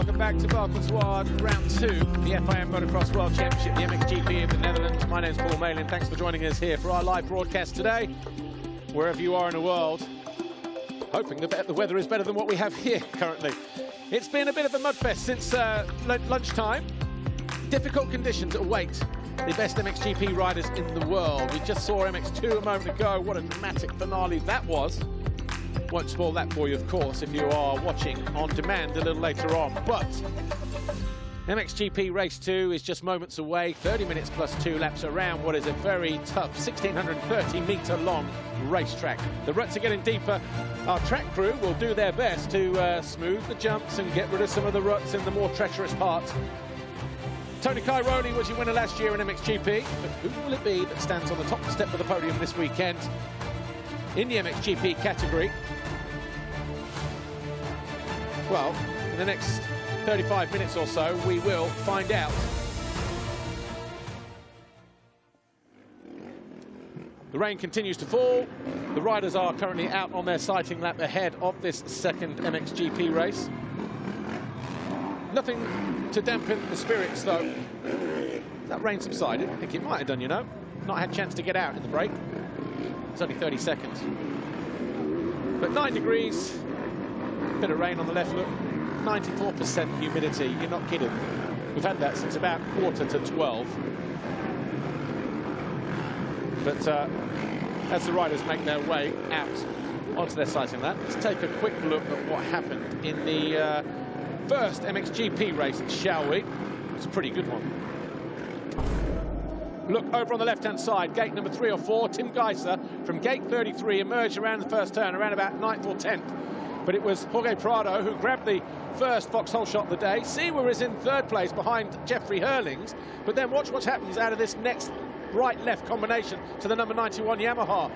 welcome back to Valkenswaard, round 2, the FIM Motocross World Championship, the MXGP of the Netherlands. My name's Paul Malin. Thanks for joining us here for our live broadcast today, wherever you are in the world. Hoping the weather is better than what we have here currently. It's been a bit of a mudfest since lunchtime. Difficult conditions await the best MXGP riders in the world. We just saw MX2 a moment ago. What a dramatic finale that was. Won't spoil that for you, of course, if you are watching on demand a little later on. But MXGP Race 2 is just moments away, 30 minutes plus 2 laps around what is a very tough 1,630-metre long racetrack. The ruts are getting deeper. Our track crew will do their best to smooth the jumps and get rid of some of the ruts in the more treacherous parts. Tony Cairoli was your winner last year in MXGP, but who will it be that stands on the top step of the podium this weekend in the MXGP category? Well, in the next 35 minutes or so, we will find out. The rain continues to fall. The riders are currently out on their sighting lap ahead of this second MXGP race. Nothing to dampen the spirits, though. That rain subsided. I think it might have done, you know. Not had a chance to get out in the break. It's only 30 seconds. But 9 degrees. Bit of rain on the left, look. 94% humidity. You're not kidding. We've had that since about 11:45. But as the riders make their way out onto their sighting lap, let's take a quick look at what happened in the first MXGP race, shall we? It's a pretty good one. Look over on the left-hand side, gate number 3 or 4, Tim Gajser from gate 33 emerged around the first turn, around about 9th or 10th. But it was Jorge Prado who grabbed the first foxhole shot of the day. Seewer is in 3rd place behind Jeffrey Herlings. But then watch what happens out of this next right-left combination to the number 91 Yamaha.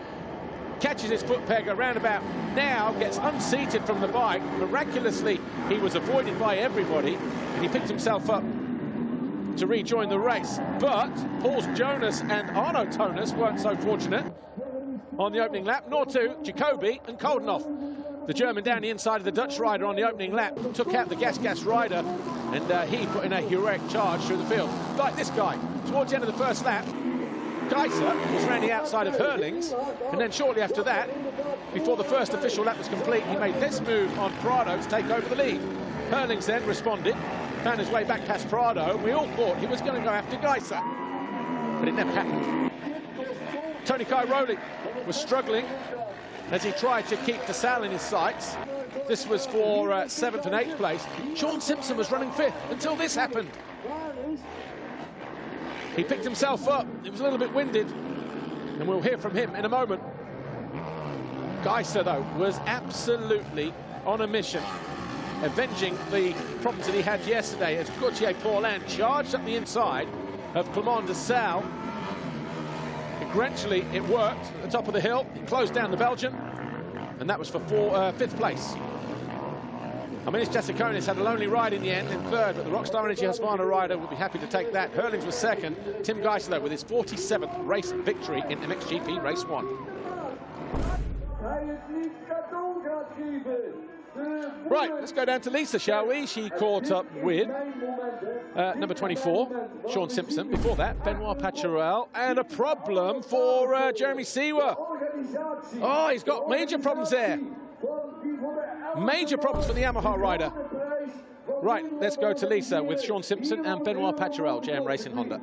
Catches his foot peg around about now, gets unseated from the bike. Miraculously, he was avoided by everybody, and he picked himself up to rejoin the race. But Paul Jonas and Arno Tonis weren't so fortunate on the opening lap, nor too Jacobi and Koldenhoff. The German down the inside of the Dutch rider on the opening lap took out the Gas rider, and he put in a heroic charge through the field. Like this guy, towards the end of the first lap, Gajser was around the outside of Herlings, and then shortly after that, before the first official lap was complete, he made this move on Prado to take over the lead. Herlings then responded, found his way back past Prado. We all thought he was going to go after Gajser, but it never happened. Tony Cairoli was struggling as he tried to keep DeSalle in his sights. This was for 7th and 8th place. Sean Simpson was running 5th until this happened. He picked himself up. It was a little bit winded, and we'll hear from him in a moment. Gajser, though, was absolutely on a mission, avenging the problems that he had yesterday as Gauthier Paulin charged up the inside of Clement DeSalle. Gradually, it worked at the top of the hill. It closed down the Belgian, and that was for 5th place. Aminis Jasikonis had a lonely ride in the end in 3rd, but the Rockstar Energy Husqvarna rider would be happy to take that. Herlings was 2nd. Tim Gajser, though, with his 47th race victory in MXGP Race 1. Right, let's go down to Lisa, shall we? She caught up with number 24, Sean Simpson. Before that, Benoit Paturel, and a problem for Jeremy Seewer. Oh, he's got major problems there. Major problems for the Yamaha rider. Right, let's go to Lisa with Sean Simpson and Benoit Paturel, JM Racing Honda.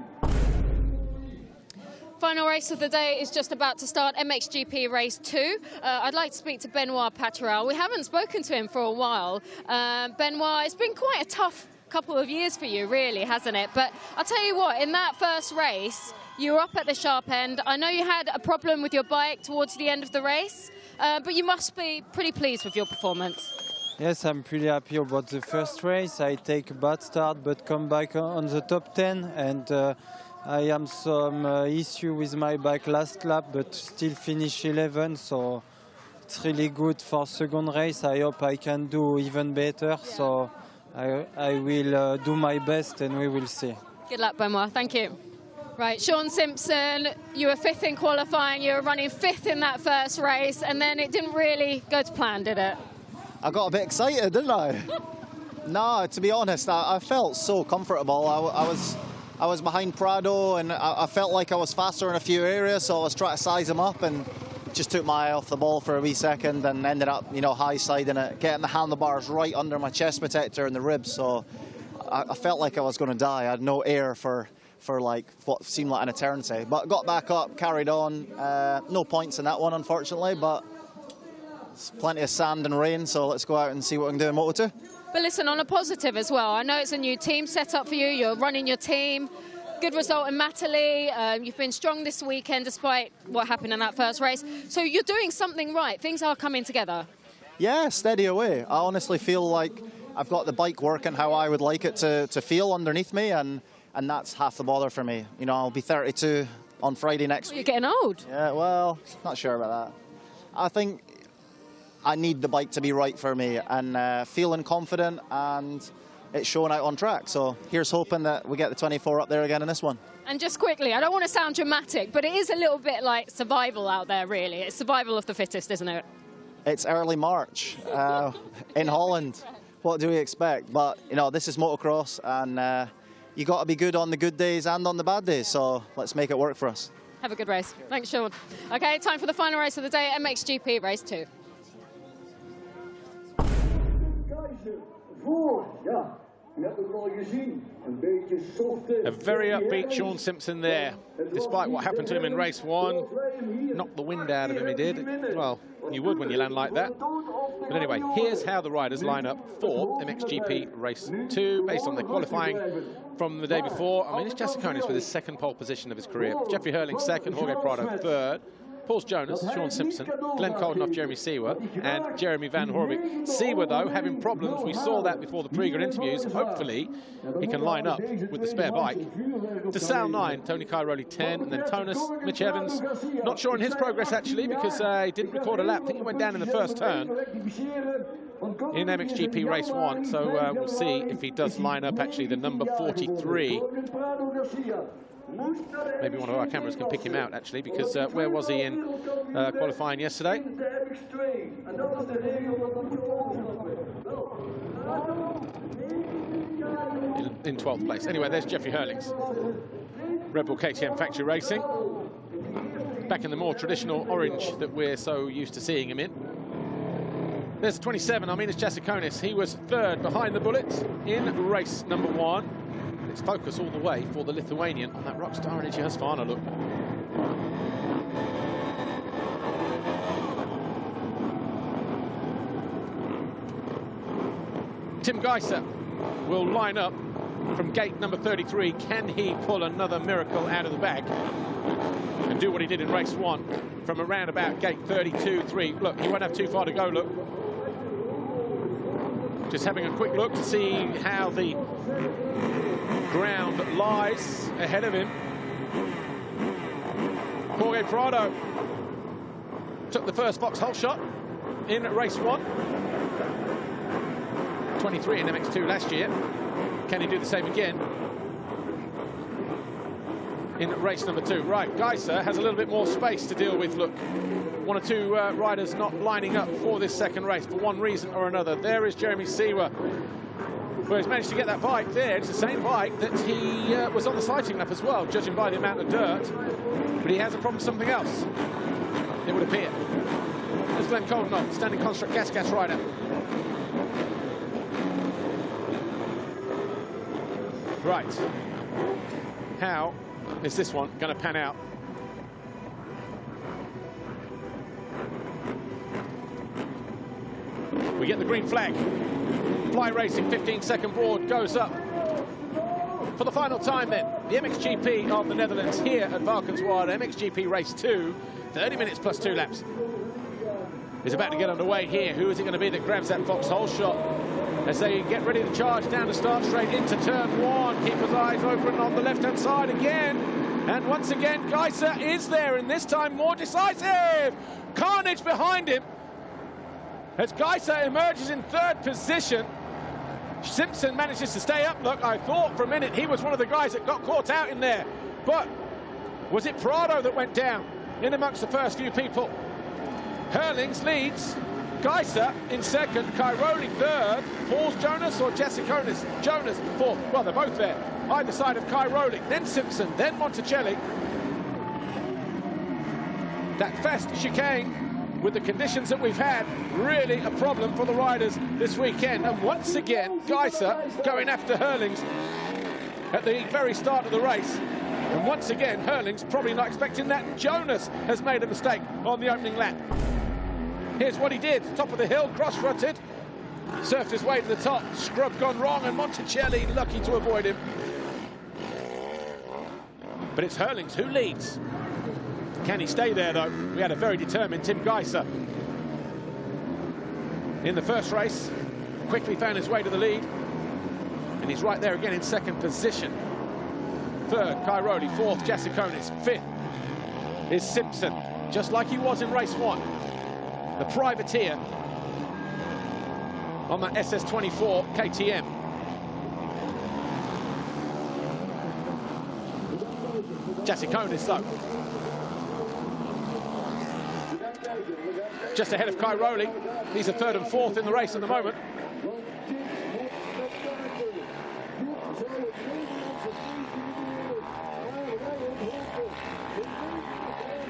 Final race of the day is just about to start, MXGP Race 2. I'd like to speak to Benoit Paturel. We haven't spoken to him for a while. Benoit, it's been quite a tough couple of years for you, really, hasn't it? But I'll tell you what, in that first race, you were up at the sharp end. I know you had a problem with your bike towards the end of the race, but you must be pretty pleased with your performance. Yes, I'm pretty happy about the first race. I take a bad start, but come back on the top 10, and I am some issue with my bike last lap, but still finish 11, so it's really good for second race. I hope I can do even better, yeah. So I will do my best, and we will see. Good luck, Benoit. Thank you. Right, Sean Simpson, you were 5th in qualifying, you were running 5th in that first race, and then it didn't really go to plan, did it? I got a bit excited, didn't I? No, to be honest, I felt so comfortable. I was behind Prado, and I felt like I was faster in a few areas, so I was trying to size him up and just took my eye off the ball for a wee second and ended up, you know, high siding it, getting the handlebars right under my chest protector and the ribs. So I felt like I was going to die. I had no air for like what seemed like an eternity, but got back up, carried on. No points in that one, unfortunately, but it's plenty of sand and rain, so let's go out and see what we can do in Moto2. But listen, on a positive as well, I know it's a new team set up for you, you're running your team. Good result in Matterley. You've been strong this weekend despite what happened in that first race. So you're doing something right. Things are coming together. Yeah, steady away. I honestly feel like I've got the bike working how I would like it to feel underneath me, and that's half the bother for me. You know, I'll be 32 on Friday next week. You're getting old. Yeah, well, not sure about that. I think I need the bike to be right for me, and feeling confident, and it's showing out on track. So here's hoping that we get the 24 up there again in this one. And just quickly, I don't want to sound dramatic, but it is a little bit like survival out there, really. It's survival of the fittest, isn't it? It's early March in Holland. What do we expect? But, you know, this is motocross, and you got to be good on the good days and on the bad days. So let's make it work for us. Have a good race. Thanks, Sean. OK, time for the final race of the day, MXGP Race 2. A very upbeat Sean Simpson there, despite what happened to him in race 1. Knocked the wind out of him, he did. Well, you would when you land like that. But anyway, here's how the riders line up for MXGP Race 2, based on their qualifying from the day before. I mean, it's Jasikonis with his second pole position of his career. Jeffrey Herlings second, Jorge Prado third. Paul Jonas, Sean Simpson, Glenn Colden, Jeremy Seewer, and Jeremy Van Horbeek. Seewer, though, having problems. We saw that before the pre-grid interviews. Hopefully, he can line up with the spare bike. De Sal 9, Tony Cairoli 10, and then Tonus, Mitch Evans. Not sure on his progress, actually, because he didn't record a lap. I think he went down in the first turn in MXGP Race 1. So we'll see if he does line up, actually, the number 43. Maybe one of our cameras can pick him out, actually, because where was he in qualifying yesterday? In 12th place. Anyway, there's Jeffrey Herlings. Red Bull KTM Factory Racing. Back in the more traditional orange that we're so used to seeing him in. There's 27, Arminas Jasikonis. He was third behind the bullets in race number 1. It's focus all the way for the Lithuanian on that Rockstar Energy Husqvarna look. Tim Gajser will line up from gate number 33. Can he pull another miracle out of the bag and do what he did in race 1 from around about gate 32-3? Look, he won't have too far to go, look. Just having a quick look to see how the ground lies ahead of him. Jorge Prado took the first foxhole shot in race 1. 23 in MX2 last year. Can he do the same again in race number 2? Right, Gajser has a little bit more space to deal with. Look, one or two riders not lining up for this second race for one reason or another. There is Jeremy Seewer. Well, he's managed to get that bike there. It's the same bike that he was on the sighting lap as well, judging by the amount of dirt. But he has a problem with something else, it would appear. There's Glenn Colden, standing construct gas rider. Right. How is this one going to pan out? We get the green flag. Fly Racing 15-second board goes up for the final time then. The MXGP of the Netherlands here at Valkenswaard, MXGP Race 2, 30 minutes plus 2 laps. Is about to get underway here. Who is it going to be that grabs that foxhole shot as they get ready to charge down the start straight into turn 1. Keep his eyes open on the left-hand side again. And once again, Gajser is there, and this time more decisive. Carnage behind him as Gajser emerges in 3rd position. Simpson manages to stay up. Look, I thought for a minute he was one of the guys that got caught out in there. But was it Prado that went down in amongst the first few people? Herlings leads. Gajser in second, Cairoli third, Paul's Jonas or Jessiconis? Jonas fourth. Well, they're both there. Either side of Cairoli, then Simpson, then Monticelli. That fast chicane, with the conditions that we've had, really a problem for the riders this weekend. And once again, Gajser going after Herlings at the very start of the race. And once again, Herlings probably not expecting that. Jonas has made a mistake on the opening lap. Here's what he did. Top of the hill, cross-rutted, surfed his way to the top. Scrub gone wrong, and Monticelli lucky to avoid him. But it's Herlings who leads. Can he stay there, though? We had a very determined Tim Gajser in the first race. Quickly found his way to the lead. And he's right there again in second position. Third, Cairoli. Fourth, Jessiconis. Fifth is Simpson, just like he was in race one. The privateer on that SS24 KTM. Jessiconis, though, just ahead of Cairoli. He's a third and fourth in the race at the moment.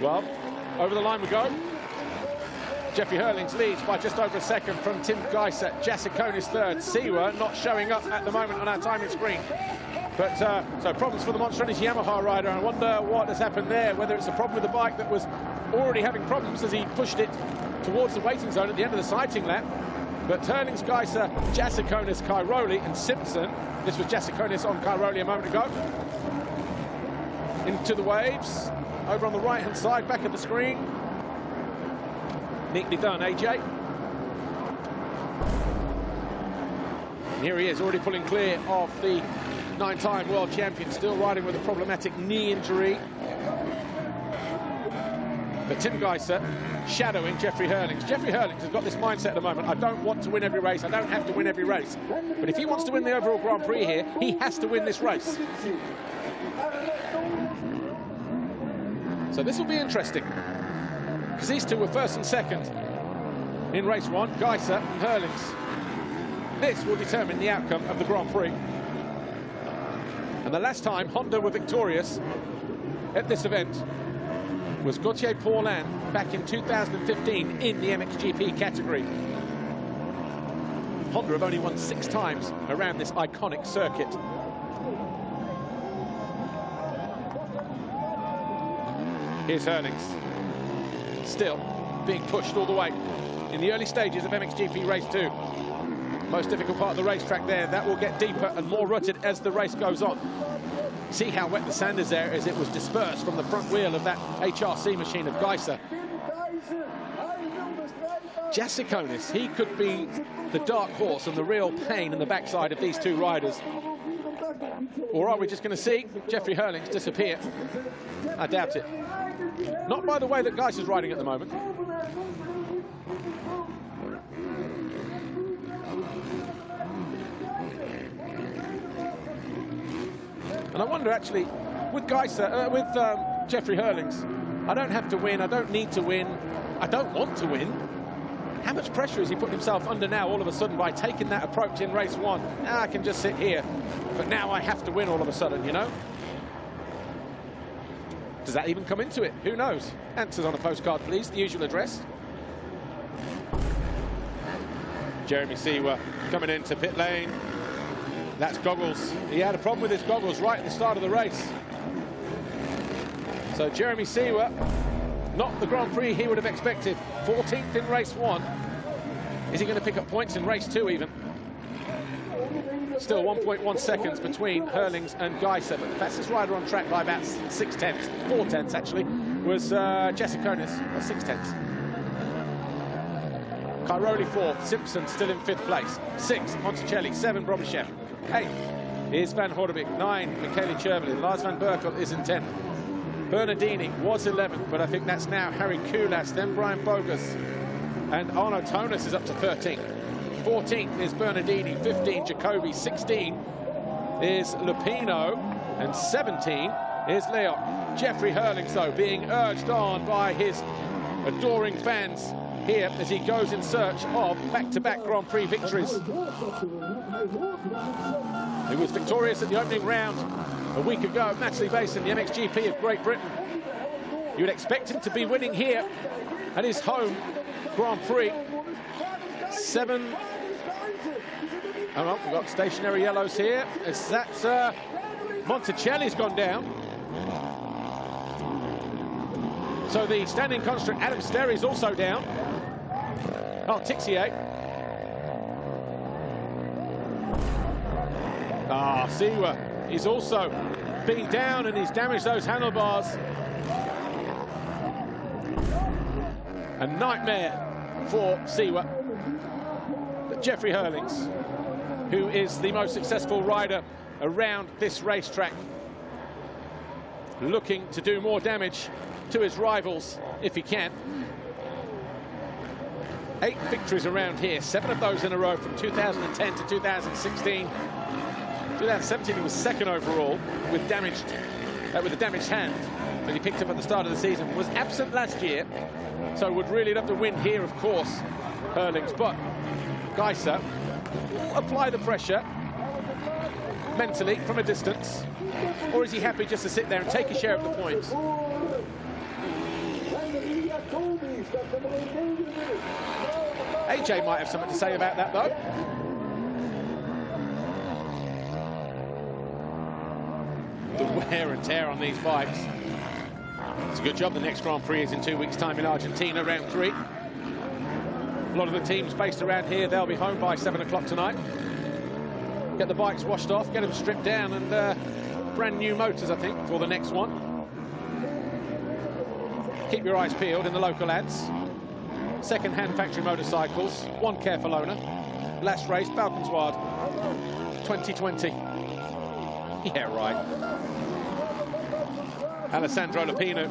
Well, over the line we go. Jeffrey Herlings leads by just over a second from Tim Gajser. Jessiconis third. Seewer not showing up at the moment on our timing screen. But so problems for the Monster Energy Yamaha rider. I wonder what has happened there, whether it's a problem with the bike that was already having problems as he pushed it towards the waiting zone at the end of the sighting lap. But Herlings, Gajser, Jessiconis, Cairoli and Simpson. This was Jessiconis on Cairoli a moment ago. Into the waves. Over on the right-hand side, back of the screen. Neatly done, AJ. And here he is, already pulling clear of the 9-time world champion, still riding with a problematic knee injury. But Tim Gajser shadowing Jeffrey Herlings. Jeffrey Herlings has got this mindset at the moment: I don't want to win every race, I don't have to win every race. But if he wants to win the overall Grand Prix here, he has to win this race. So this will be interesting, because these two were first and second in race one, Gajser and Herlings. This will determine the outcome of the Grand Prix. And the last time Honda were victorious at this event was Gauthier Paulin back in 2015 in the MXGP category. Honda have only won 6 times around this iconic circuit. Here's Herlings, still being pushed all the way in the early stages of MXGP Race 2. Most difficult part of the racetrack there. That will get deeper and more rutted as the race goes on. See how wet the sand is there as it was dispersed from the front wheel of that HRC machine of Gajser. Jessiconis, he could be the dark horse and the real pain in the backside of these two riders. Or are we just going to see Jeffrey Herlings disappear? I doubt it. Not by the way that Gajser's riding at the moment. And I wonder, actually, with Gajser, with Jeffrey Herlings, I don't have to win, I don't need to win, I don't want to win. How much pressure is he putting himself under now all of a sudden by taking that approach in race one? Now I can just sit here, but now I have to win all of a sudden, you know? Does that even come into it? Who knows? Answers on a postcard, please. The usual address. Jeremy Seewer coming into pit lane. That's goggles. He had a problem with his goggles right at the start of the race. So Jeremy Seewer, not the Grand Prix he would have expected. 14th in race one. Is he going to pick up points in race two even? Still 1.1 seconds between Herlings and Gajser, but the fastest rider on track by about 6 tenths, 4 tenths actually, was Jessiconis, 6 tenths. Cairoli 4th, Simpson still in 5th place. 6, Monticelli, 7, Brobyshev. 8 is Van Hordewijk, 9, Michele Chervely. Lars van Berkel is in 10th. Bernardini was 11th, but I think that's now Harry Kulas, then Brian Bogus, and Arno Tonis is up to 13th. 14th is Bernardini, 15 Jacobi, 16 is Lupino, and 17 is Leon. Jeffrey Herlings, though, being urged on by his adoring fans here as he goes in search of back-to-back Grand Prix victories. He was victorious at the opening round a week ago at Matchley Basin, the MXGP of Great Britain. You would expect him to be winning here at his home Grand Prix. Hang on, we've got stationary yellows here. It's that Monticelli's gone down. So the standing construct Adam Sterry's also down. Oh, Tixier. Ah, Seewer is also being down, and he's damaged those handlebars. A nightmare for Seewer. But Jeffrey Herlings, who is the most successful rider around this racetrack, looking to do more damage to his rivals if he can. 8 victories around here, 7 of those in a row from 2010 to 2016. 2017 he was second overall with a damaged hand that he picked up at the start of the season. Was absent last year, so would really love to win here, of course, Herlings. But Gajser will apply the pressure mentally from a distance, or is he happy just to sit there and take a share of the points? AJ might have something to say about that, though. The wear and tear on these bikes. It's a good job the next Grand Prix is in 2 weeks' time in Argentina, round 3. A lot of the teams based around here, they'll be home by 7 o'clock tonight. Get the bikes washed off, get them stripped down, and brand new motors, I think, for the next one. Keep your eyes peeled in the local ads. Second-hand factory motorcycles, one careful owner. Last race, Valkenswaard, 2020. Yeah, right. Alessandro Lupino,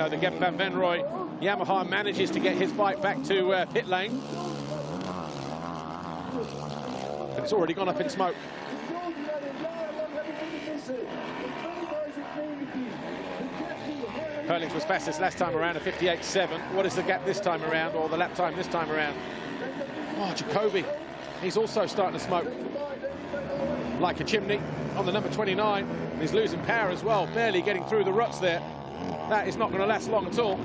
the Gavin van Venrooy Yamaha, manages to get his bike back to pit lane. But it's already gone up in smoke. Herlings was fastest last time around, a 58.7. What is the gap this time around, or the lap time this time around? Oh, Jacoby, he's also starting to smoke like a chimney on the number 29. He's losing power as well, barely getting through the ruts there. That is not going to last long at all.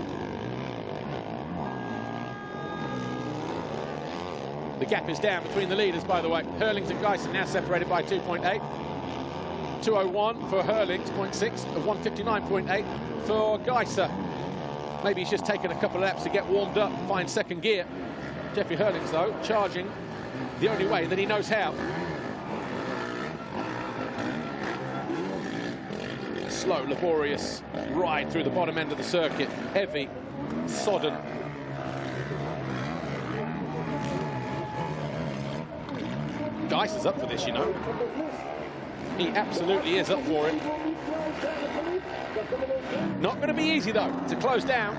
The gap is down between the leaders, by the way. Herlings and Gajser now separated by 2.8. 2:01 for Herlings, 0.6, 1:59.8 for Gajser. Maybe he's just taken a couple of laps to get warmed up, find second gear. Jeffrey Herlings, though, charging the only way that he knows how. Slow, laborious ride through the bottom end of the circuit. Heavy, sodden. Gajser's up for this, you know. He absolutely is up for it. Not going to be easy, though, to close down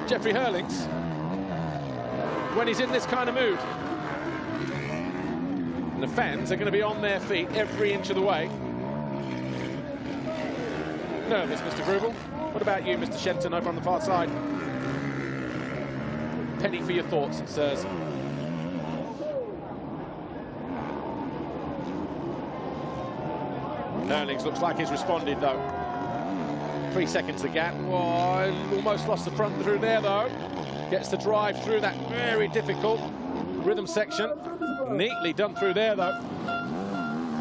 Jeffrey Herlings when he's in this kind of mood. And the fans are going to be on their feet every inch of the way. Nervous, Mr. Grubel. What about you, Mr. Shenton, over on the far side? Penny for your thoughts, sirs. Herlings looks like he's responded, though. 3 seconds the gap. Oh, almost lost the front through there, though. Gets the drive through that very difficult rhythm section. Neatly done through there, though.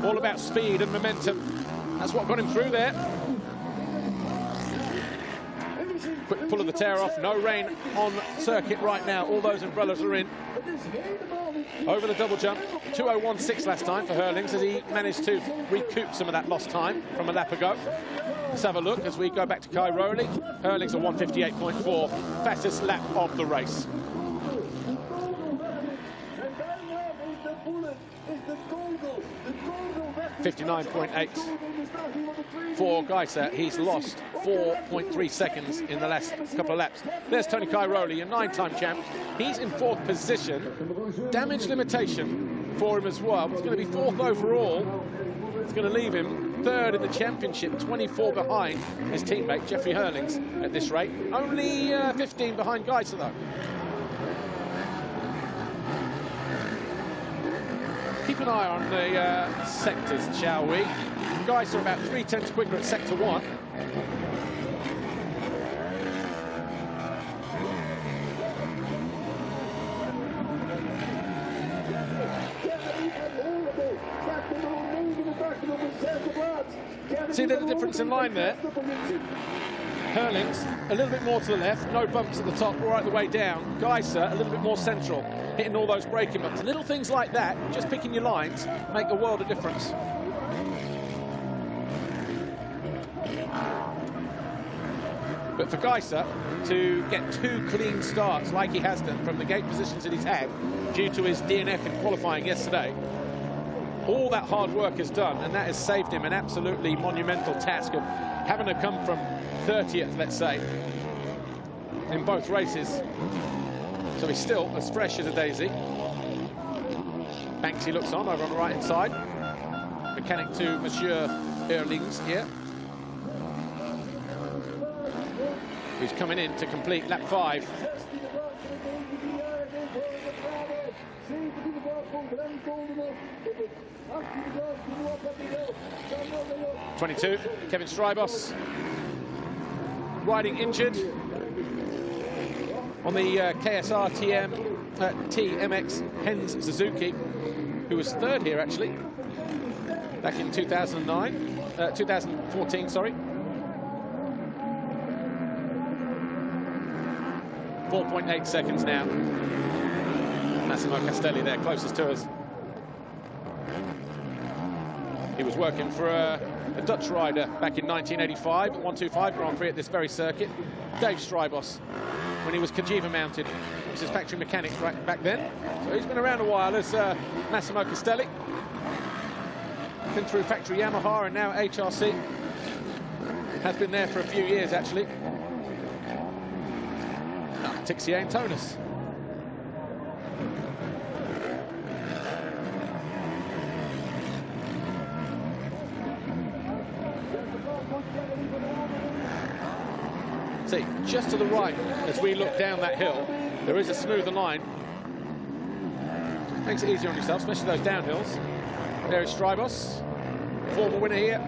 All about speed and momentum. That's what got him through there. Quick pull of the tear off. No rain on circuit right now. All those umbrellas are in. Over the double jump. 2:01.6 last time for Herlings, as he managed to recoup some of that lost time from a lap ago. Let's have a look as we go back to Cairoli. Herlings a 1:58.4, fastest lap of the race. .59.8 for Gajser. He's lost 4.3 seconds in the last couple of laps. There's Tony Cairoli, a 9-time champ. He's in 4th position. Damage limitation for him as well. It's going to be 4th overall. It's going to leave him 3rd in the championship, 24 behind his teammate Jeffrey Herlings at this rate. Only 15 behind Gajser, though. keep an eye on the sectors, shall we? Guys are about 3/10 quicker at sector 1. See the difference in line there? Herlings a little bit more to the left, no bumps at the top, right the way down. Gajser a little bit more central, hitting all those braking bumps. Little things like that, just picking your lines, make a world of difference. But for Gajser to get 2 clean starts like he has done from the gate positions that he's had due to his DNF in qualifying yesterday, all that hard work is done, and that has saved him an absolutely monumental task of having to come from 30th, let's say, in both races. So he's still as fresh as a daisy. Banksy looks on over on the right-hand side. Mechanic to Monsieur Herlings here, who's coming in to complete lap 5. 22, Kevin Strybos, riding injured on the KSR TMX Hens Suzuki, who was 3rd here actually back in 2014, sorry. 4.8 seconds now. Massimo Castelli there, closest to us. He was working for a Dutch rider back in 1985, 125 Grand Prix at this very circuit. Dave Strybos, when he was Kajiva mounted. He was his factory mechanic right back then. So he's been around a while as Massimo Castelli. Been through factory Yamaha and now HRC. Has been there for a few years actually. Tixier and Tonus. See, just to the right, as we look down that hill, there is a smoother line. Makes it easier on yourself, especially those downhills. There is Strybos, former winner here.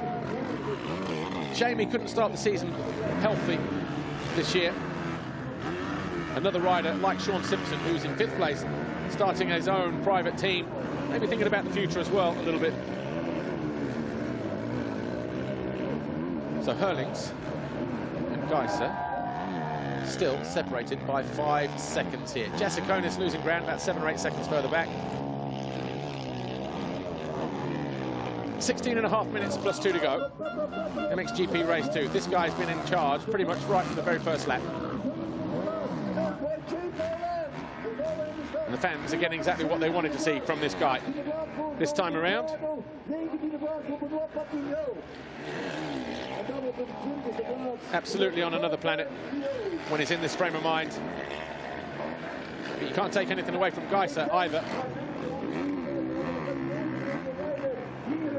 Shame he couldn't start the season healthy this year. Another rider like Sean Simpson, who's in 5th place, starting his own private team, maybe thinking about the future as well a little bit. So Herlings and Gajser still separated by 5 seconds here. Jessiconis losing ground about 7 or 8 seconds further back. 16.5 minutes plus 2 to go. MXGP Race 2. This guy's been in charge pretty much right from the very first lap. And the fans are getting exactly what they wanted to see from this guy this time around. Absolutely on another planet when he's in this frame of mind. But you can't take anything away from Gajser either.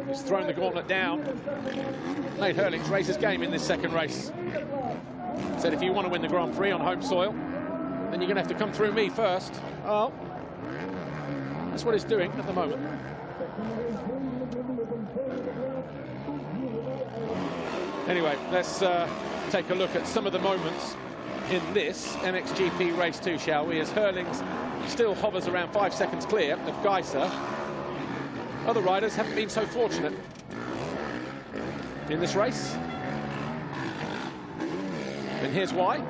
He's thrown the gauntlet down. Made Herlings raise his game in this second race. Said if you want to win the Grand Prix on home soil, then you're going to have to come through me first. Oh, that's what he's doing at the moment. Anyway, let's take a look at some of the moments in this MXGP Race 2, shall we? As Herlings still hovers around 5 seconds clear of Gajser. Other riders haven't been so fortunate in this race. And here's why.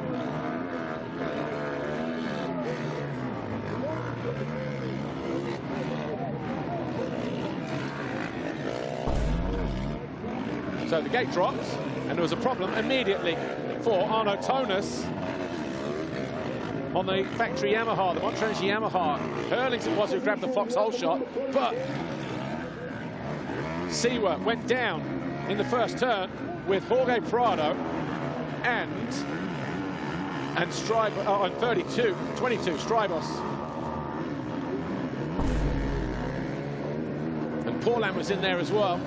So the gate drops, and there was a problem immediately for Arno Tonus on the factory Yamaha, the Montrenji Yamaha. Herlings it was who grabbed the foxhole shot, but Seewer went down in the first turn with Jorge Prado and Strybos on 22 Strybos. And Paulin was in there as well.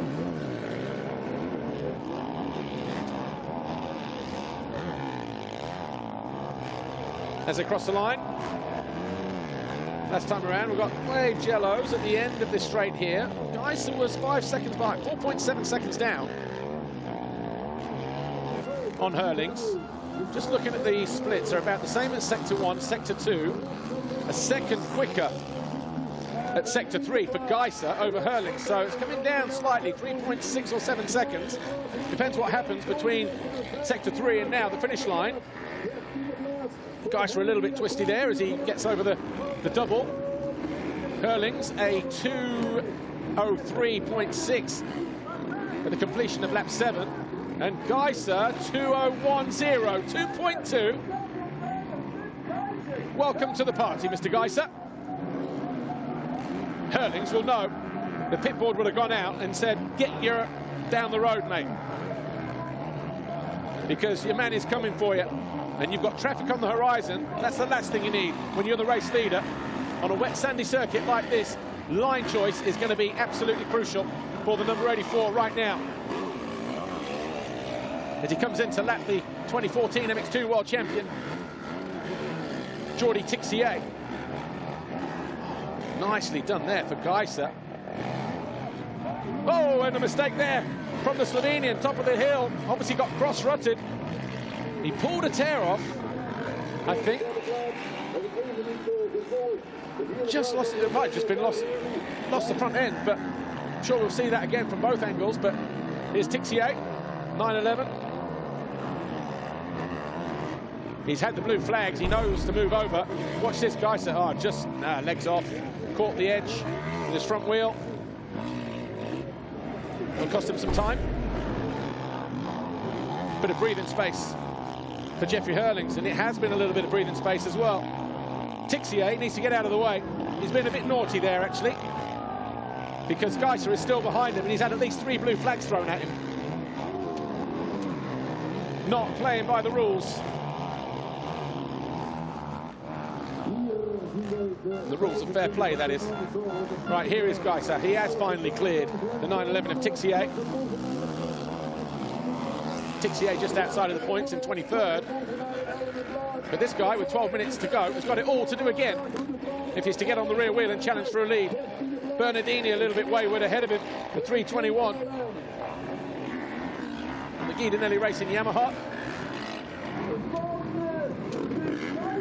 As they cross the line, last time around. We've got Wave Jellos at the end of this straight here. Gajser was 5 seconds behind, 4.7 seconds down on Herlings. Just looking at the splits, they're about the same as Sector 1, Sector 2. A second quicker at Sector 3 for Gajser over Herlings. So it's coming down slightly, 3.6 or 7 seconds. Depends what happens between Sector 3 and now the finish line. Gajser a little bit twisty there as he gets over the double. Herlings a 2:03.6 for the completion of lap 7. And Gajser 2:01.0, 2.2. Welcome to the party, Mr. Gajser. Herlings will know. The pit board would have gone out and said, get your down the road, mate. Because your man is coming for you. And you've got traffic on the horizon. That's the last thing you need when you're the race leader. On a wet, sandy circuit like this, line choice is going to be absolutely crucial for the number 84 right now. As he comes in to lap the 2014 MX2 World Champion, Jorge Tixier. Nicely done there for Gajser. Oh, and a mistake there from the Slovenian, top of the hill. Obviously got cross-rutted. He pulled a tear off, I think. Just lost it. It might have just been lost the front end, but I'm sure we'll see that again from both angles. But here's Tixier, 9:11. He's had the blue flags. He knows to move over. Watch this, Gajser. Oh, just legs off. Caught the edge with his front wheel. It'll cost him some time. Bit of breathing space for Jeffrey Herlings, and it has been a little bit of breathing space as well. Tixier needs to get out of the way. He's been a bit naughty there, actually, because Gajser is still behind him, and he's had at least 3 blue flags thrown at him. Not playing by the rules. The rules of fair play, that is. Right, here is Gajser. He has finally cleared the 9:11 of Tixier. Tixier just outside of the points in 23rd. But this guy, with 12 minutes to go, has got it all to do again if he's to get on the rear wheel and challenge for a lead. Bernardini a little bit wayward ahead of him for 3:21. The Guidanelli Racing Yamaha.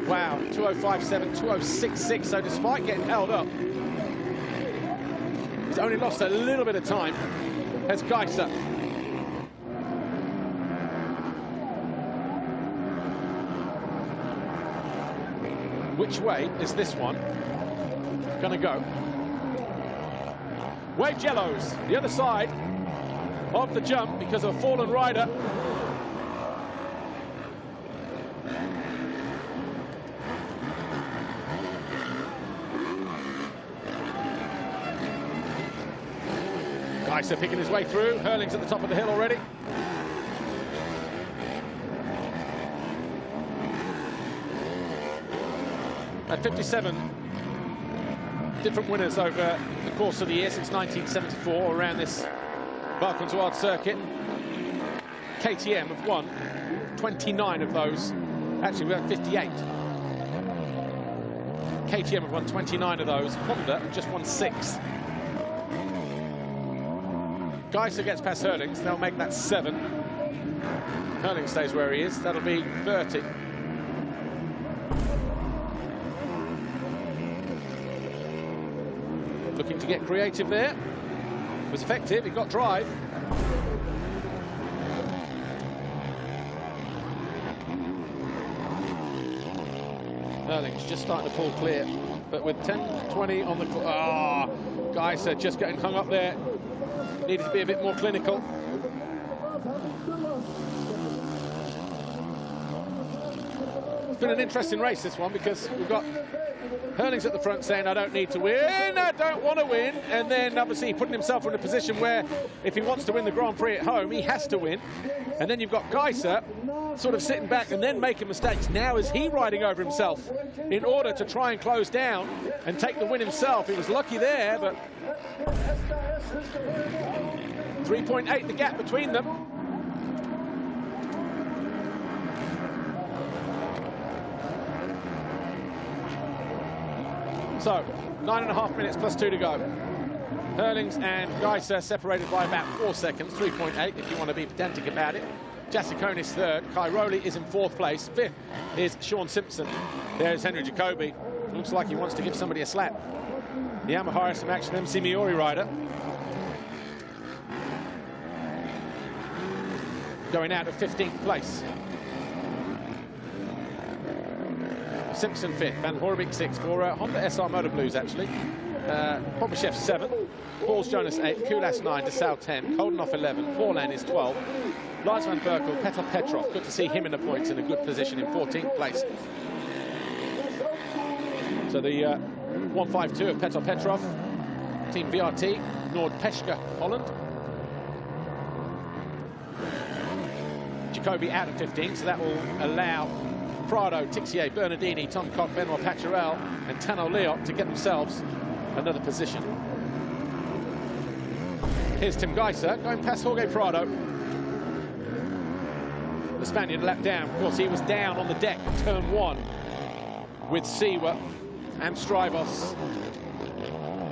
Wow, 2:05.7, 2:06.6, so despite getting held up, he's only lost a little bit of time as Gajser. Which way is this one gonna go? Wave Jellos, the other side of the jump because of a fallen rider. Gajser picking his way through. Herlings at the top of the hill already. At 57 different winners over the course of the year since 1974 around this Valkenswaard circuit. KTM have won 29 of those. Actually, we have 58. KTM have won 29 of those. Honda have just won 6. Gajser gets past Herlings. They'll make that 7. Herlings stays where he is. That'll be 30. Looking to get creative there. It was effective, he got drive. Herlings just starting to pull clear, but with 10:20 on the clock. Ah, Gajser just getting hung up there. Needed to be a bit more clinical. It's been an interesting race, this one, because we've got Herlings at the front saying, I don't need to win, I don't want to win. And then, obviously, putting himself in a position where if he wants to win the Grand Prix at home, he has to win. And then you've got Gajser sort of sitting back and then making mistakes. Now is he riding over himself in order to try and close down and take the win himself. He was lucky there, but 3.8 the gap between them. So, 9.5 minutes plus 2 to go. Herlings and Gajser separated by about 4 seconds, 3.8 if you want to be pedantic about it. Gajser is third. Cairoli is in fourth place. Fifth is Sean Simpson. There's Henry Jacobi. Looks like he wants to give somebody a slap. The Yamaha has some action. MC Miori rider. Going out at 15th place. Simpson fifth. Van Hoorbeek sixth for Honda SR Motor Blues, actually. Pompashev 7th, Pauls Jonas 8th, Kulas 9, DeSalle 10, Koldenoff 11, Paulin is 12, Lars van Berkel, Petr Petrov, good to see him in the points in a good position in 14th place. So the 152 of Petr Petrov, Team VRT, Nord-Peschke, Holland. Jacobi out at 15, so that will allow Prado, Tixier, Bernardini, Tom Cock, Benoit Paturel and Tano Leot to get themselves another position. Here's Tim Gajser going past Jorge Prado. The Spaniard lap down. Of course, he was down on the deck in turn 1 with Seewer and Strivos.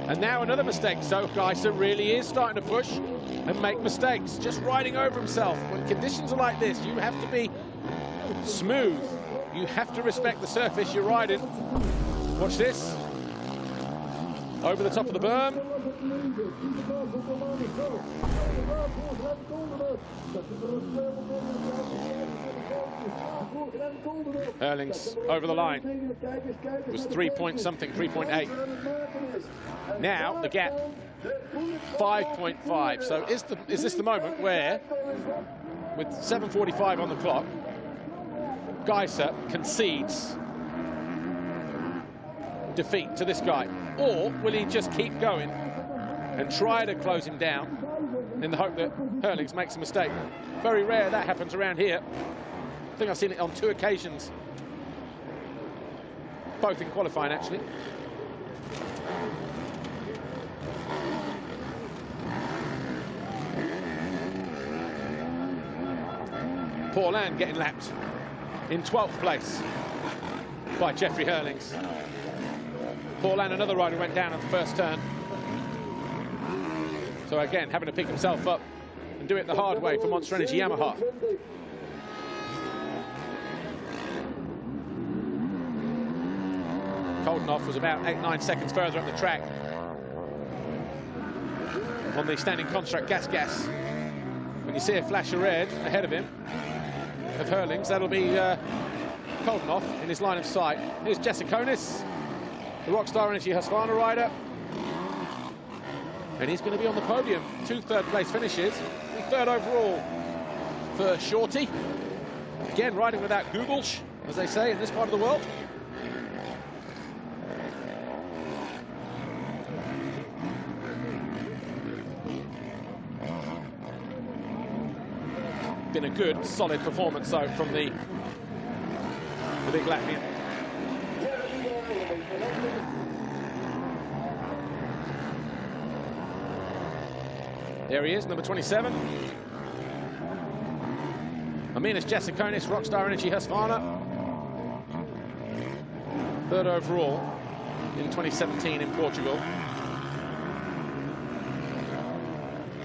And now another mistake. So Gajser really is starting to push and make mistakes, just riding over himself. When conditions are like this, you have to be smooth. You have to respect the surface you're riding. Watch this. Over the top of the berm. Herlings over the line. It was 3 point something, 3.8. Now the gap, 5.5. So is this the moment where, with 7:45 on the clock, Gajser concedes defeat to this guy? Or will he just keep going and try to close him down in the hope that Herlings makes a mistake? Very rare that happens around here. I think I've seen it on 2 occasions, both in qualifying actually. Paulin getting lapped in 12th place by Jeffrey Herlings. Paulin, another rider, went down at the first turn. So again, having to pick himself up and do it the hard way for Monster Energy Yamaha. Koldenoff was about 8-9 seconds further up the track on the standing construct gas. When you see a flash of red ahead of him, of Herlings, that'll be Koldenoff in his line of sight. Here's Jessiconis, the Rockstar Energy Husqvarna rider. And he's going to be on the podium. 2 third-place finishes. 3rd overall for Shorty. Again, riding without Google, as they say in this part of the world. Been a good, solid performance, though, from the big Latvian. There he is, number 27. Aminas Jessiconis, Rockstar Energy Husqvarna. 3rd overall in 2017 in Portugal.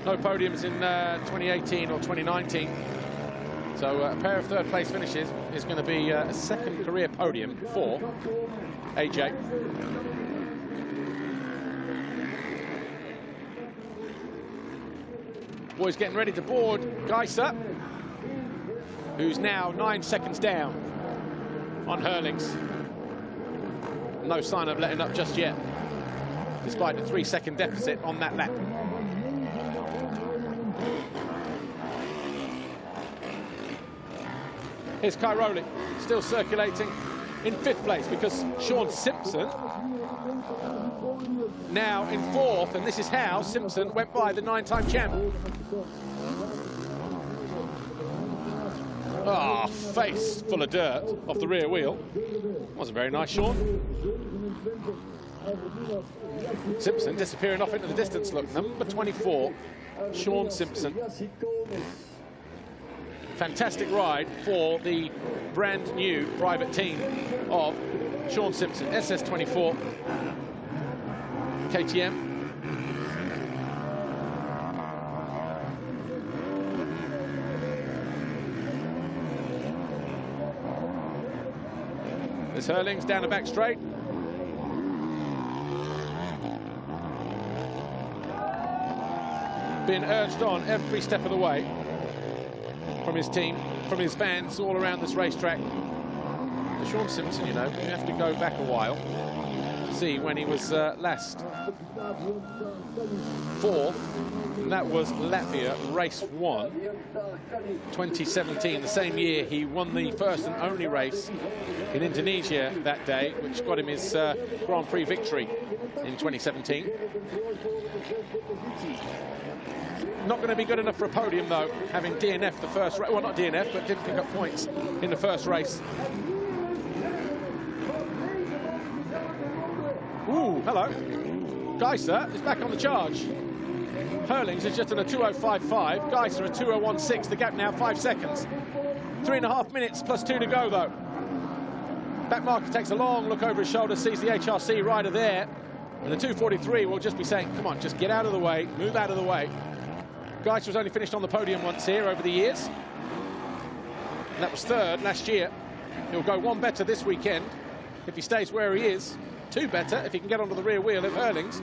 No podiums in 2018 or 2019. So a pair of 3rd place finishes is going to be a 2nd career podium for AJ. Boys getting ready to board Gajser, who's now 9 seconds down on Herlings. No sign of letting up just yet, despite the 3-second deficit on that lap. Here's Cairoli, still circulating in 5th place, because Sean Simpson now in 4th, and this is how Simpson went by the 9-time champ. Ah, face full of dirt off the rear wheel. Wasn't very nice, Sean. Simpson disappearing off into the distance. Look, number 24, Sean Simpson. Fantastic ride for the brand new private team of Sean Simpson, SS24. 1 KTM. There's Herlings down the back straight. Being urged on every step of the way from his team, from his fans all around this racetrack. Sean Simpson, you know, we have to go back a while to see when he was last fourth, and that was Latvia, race 1, 2017, the same year he won the first and only race in Indonesia that day, which got him his Grand Prix victory in 2017. Not going to be good enough for a podium, though, having DNF the first race. Well, not DNF, but didn't pick up points in the first race. Ooh, hello. Gajser is back on the charge. Herlings is just on a 2:05.5. Gajser a 2:01.6. The gap now 5 seconds. 3.5 minutes plus 2 to go, though. Back marker takes a long look over his shoulder, sees the HRC rider there. And the 2:43 will just be saying, come on, just get out of the way, move out of the way. Gajser was only finished on the podium once here over the years. And that was 3rd last year. He'll go 1 better this weekend if he stays where he is. 2 better if he can get onto the rear wheel of Herlings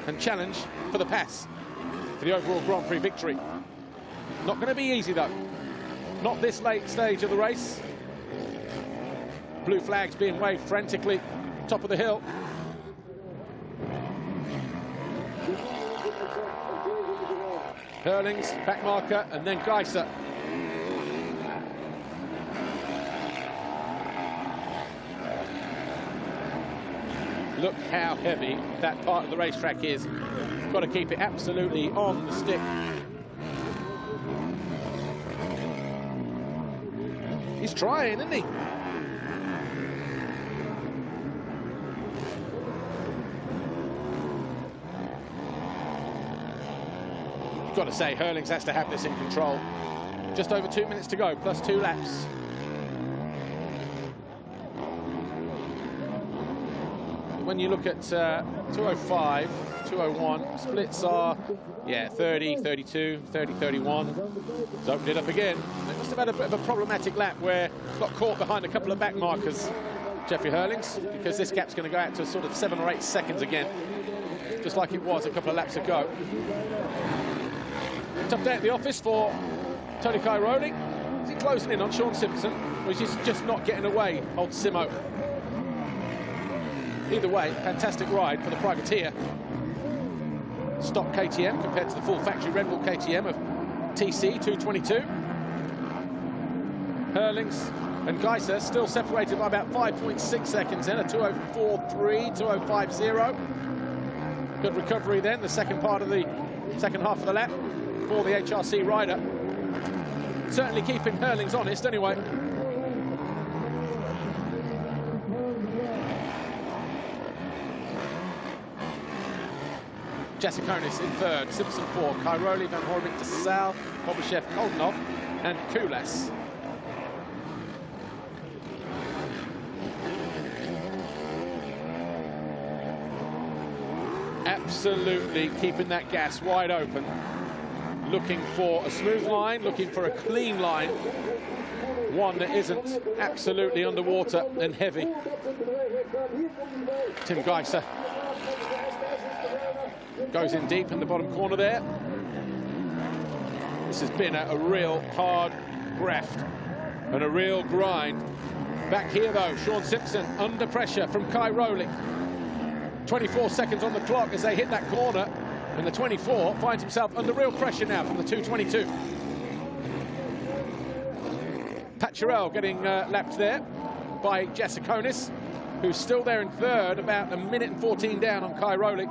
and challenge for the pass for the overall Grand Prix victory. Not going to be easy, though. Not this late stage of the race. Blue flags being waved frantically, top of the hill. Herlings, back marker, and then Gajser. Look how heavy that part of the racetrack is. Got to keep it absolutely on the stick. He's trying, isn't he? Got to say, Herlings has to have this in control. Just over 2 minutes to go, plus 2 laps. When you look at 2:05, 2:01, splits are, yeah, 30, 32, 30, 31. He's opened it up again. It must have had a bit of a problematic lap where got caught behind a couple of back markers, Jeffrey Herlings, because this gap's going to go out to sort of 7 or 8 seconds again, just like it was a couple of laps ago. Tough day at the office for Tony Cairoli. Is he closing in on Sean Simpson, or is he just not getting away, old Simo? Either way, fantastic ride for the privateer. Stock KTM compared to the full factory Red Bull KTM of TC 222. Herlings and Gajser still separated by about 5.6 seconds in, a 2:04.3, 2:05.0. Good recovery then, the second part of the second half of the lap for the HRC rider. Certainly keeping Herlings honest anyway. Jasikonis in 3rd, Simpson 4, Cairoli, Van Horvik to South, Bobashev, Koldenov, and Kulas. Absolutely keeping that gas wide open. Looking for a smooth line, looking for a clean line. One that isn't absolutely underwater and heavy. Tim Gajser goes in deep in the bottom corner there. This has been a real hard graft and a real grind. Back here though, Sean Simpson under pressure from Cairoli. 24 seconds on the clock as they hit that corner, and the 24 finds himself under real pressure now from the 222. Paturel getting lapped there by Jasikonis, who's still there in 3rd, about 1 minute and 14 down on Cairoli.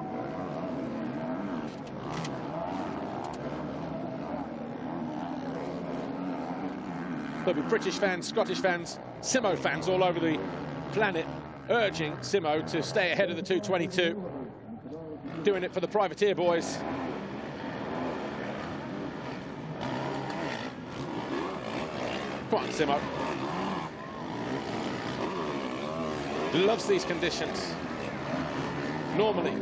There'll be British fans, Scottish fans, Simo fans all over the planet urging Simo to stay ahead of the 222. Doing it for the privateer boys. Come on, Simo. Loves these conditions. Normally.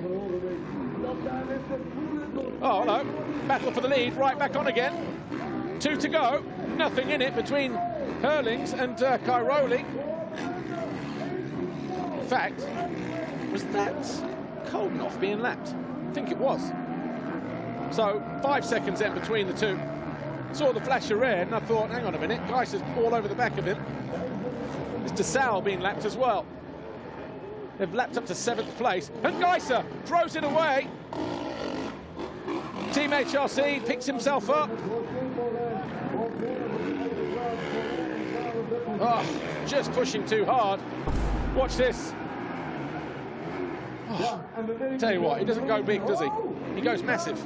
Oh, hello. Battle for the lead, right back on again. 2 to go. Nothing in it between Herlings and Cairoli. In fact, was that Koldenhoff being lapped? I think it was. So 5 seconds in between the two. Saw the flash of red and I thought, hang on a minute, Gajser's all over the back of him. It's Desal being lapped as well. They've lapped up to 7th place, and Gajser throws it away. Team HRC picks himself up. Oh, just pushing too hard. Watch this. Oh, tell you what, he doesn't go big, does he? He goes massive.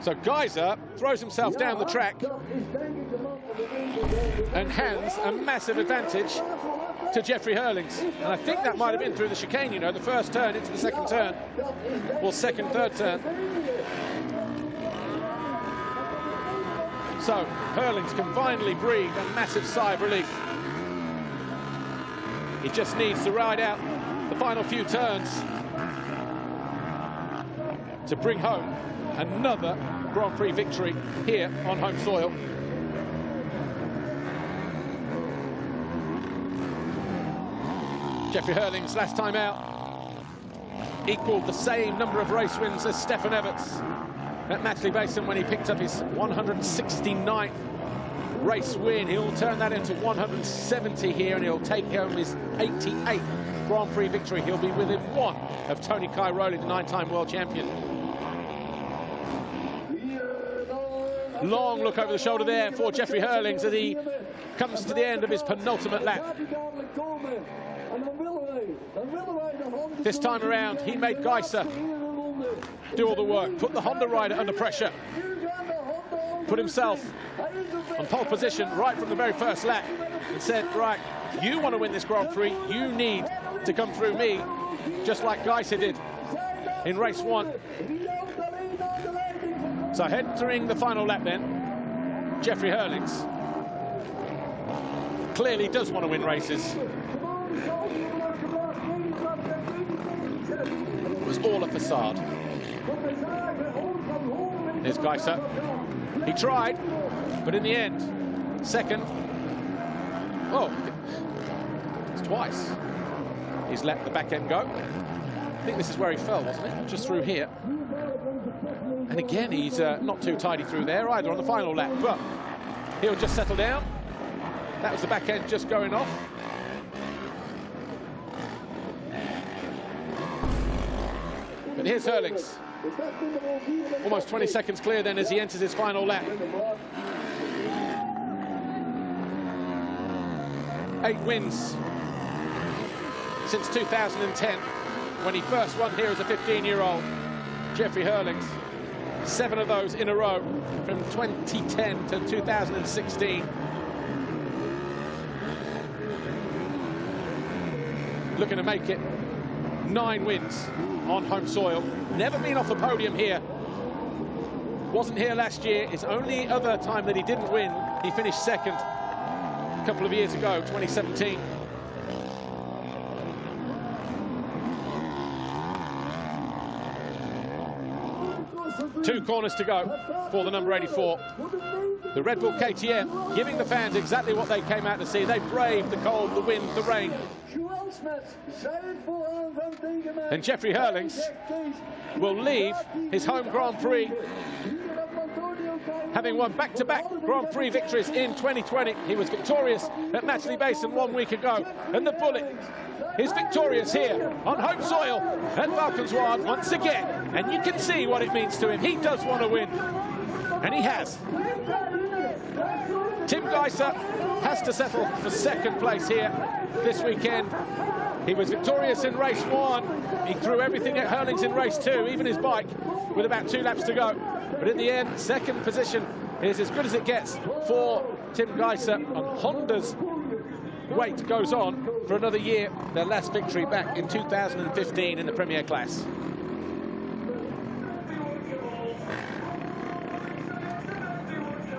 So Gajser throws himself down the track and hands a massive advantage to Jeffrey Herlings. And I think that might have been through the chicane, you know, the first turn into the second turn, or second, third turn. So Herlings can finally breathe a massive sigh of relief. He just needs to ride out the final few turns to bring home another Grand Prix victory here on home soil. Jeffrey Herlings, last time out, equalled the same number of race wins as Stefan Everts at Matchley Basin when he picked up his 169th race win. He'll turn that into 170 here, and he'll take home his 88th Grand Prix victory. He'll be within one of Tony Cairoli, the 9-time world champion. Long look over the shoulder there for Jeffrey Herlings as he comes to the end of his penultimate lap. This time around, he made Gajser do all the work, put the Honda rider under pressure, put himself on pole position right from the very first lap, and said, right, you want to win this Grand Prix, you need to come through me, just like Gajser did in race 1. So entering the final lap then, Jeffrey Herlings clearly does want to win races. It was all a facade. Here's Gajser. He tried, but in the end, second. Oh, it's twice. He's let the back end go. I think this is where he fell, wasn't it? Just through here. And again, he's not too tidy through there either on the final lap, but he'll just settle down. That was the back end just going off. But here's Herlings. Almost 20 seconds clear then as he enters his final lap. 8 wins since 2010, when he first won here as a 15-year-old. Jeffrey Herlings, 7 of those in a row from 2010 to 2016. Looking to make it 9 wins on home soil. Never been off the podium here. Wasn't here last year. His only other time that he didn't win, he finished second a couple of years ago, 2017. Two corners to go for the number 84. The Red Bull KTM giving the fans exactly what they came out to see. They braved the cold, the wind, the rain. And Jeffrey Herlings will leave his home Grand Prix having won back-to-back Grand Prix victories in 2020. He was victorious at Matchley Basin 1 week ago, and the Bullet is victorious here on home soil at Valkenswaard once again. And you can see what it means to him. He does want to win, and he has. Tim Gajser has to settle for second place here this weekend. He was victorious in race 1. He threw everything at Herlings in race 2, even his bike, with about 2 laps to go. But in the end, second position is as good as it gets for Tim Gajser. And Honda's wait goes on for another year. Their last victory back in 2015 in the Premier class.